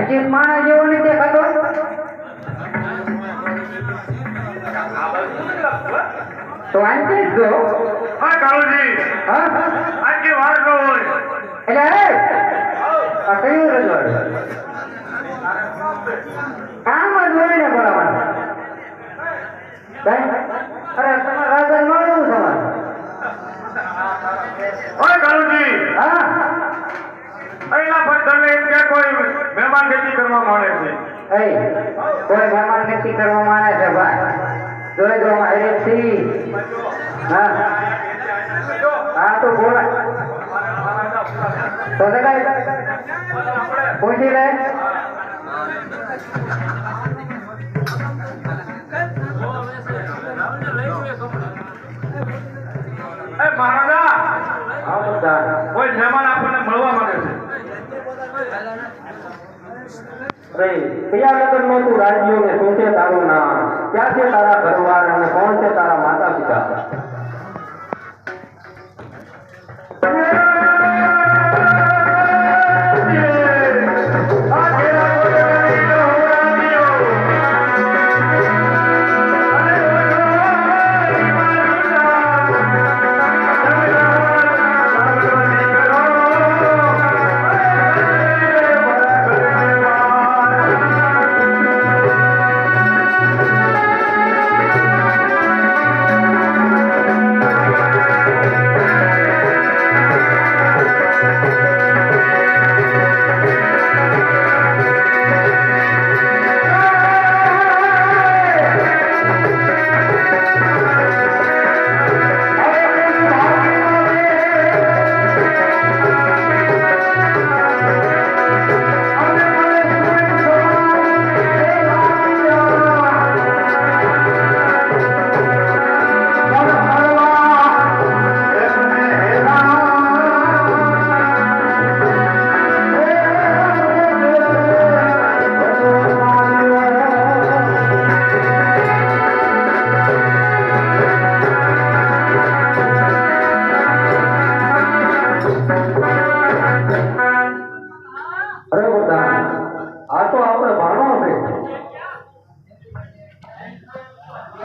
હજી માણસ જેવો નથી દેખાતો. તો આંટી જ જો. હા કાળુજી, હા આંટી વાર ન હોય. એટલે આ કયું રજવાડું કામ જ હોય ને બરાબર. અરે તમારા રાજા મળવું તમારે. ઓય કાળુજી, હા અહીંના પર તમે એમ કે કોઈ મહેમાન ગતિ કરવા માંગે છે. કોઈ મહેમાન નથી કરવામાં આવે છે ભાઈ. જોઈ દો હરેશથી. હા હા તો બોલા તો પૂછી લે. એ મહારાજા, હા બધા કોઈ મહેમાન આપણને મળવા માંગે છે. કયા લગ્ન નો તું રાજ્યો ને શું છે તારું નામ, ક્યાં છે તારા ઘરવાર અને કોણ છે તારા માતા પિતા?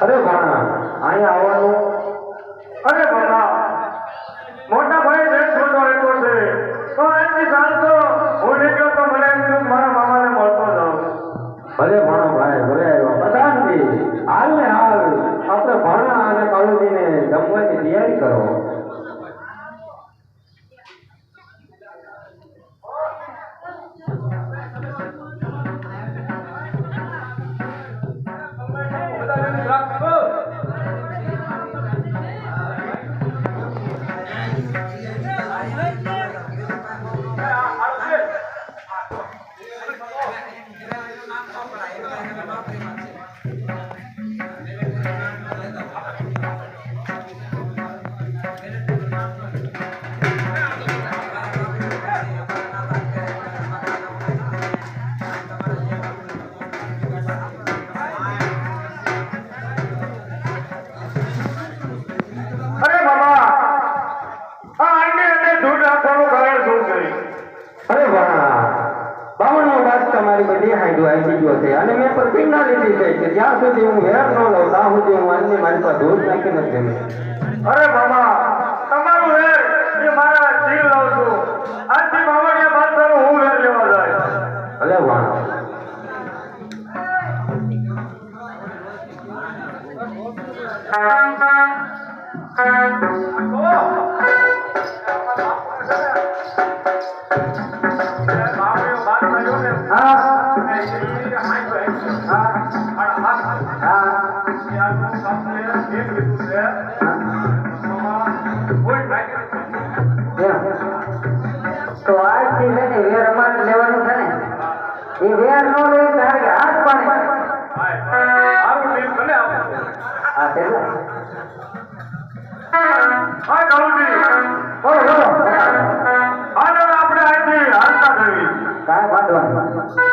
અરે ભાણા અહીંયા આવવાનું. અરે બાબા, મોટા ભાઈ દેશ છોડવા આવ્યો છે, તો અહીંથી ચાલતો હું નીકળ્યો તો મને એમ થયું મારા મામાને મળતો જાઉં. ભલે ભાણા ભાઈ ભલે આવ્યા પ્રધાનજી. હાલ ને હાલ આપણે ભાણા અને કાળુજીને જમવાની તૈયારી કરો. તમારી બધી હાઈડો આવી ગયો છે અને મેં પ્રતિજ્ઞા લીધી છે કે જ્યાં સુધી હું વેર ન લઉં ત્યાં સુધી હું અન્ય મારી પાસે દૂધ નાખી નથી જમી. અરે બાબા, તમારું વેર એ મારા જીવ લઉં છું. આજથી મામાને બાદ કરું હું વેર લેવા જાય. ભલે વાણો. તો આજથી લઈને વેર અમારે લેવાનું છે ને, એ વેર નો લે તારે હાથ પાણી. હા તેટલા હા કાળુજી, બોલો બોલો આપણે અહીંથી હાલતા જઈએ. કાંઈ વાંધો નહીં.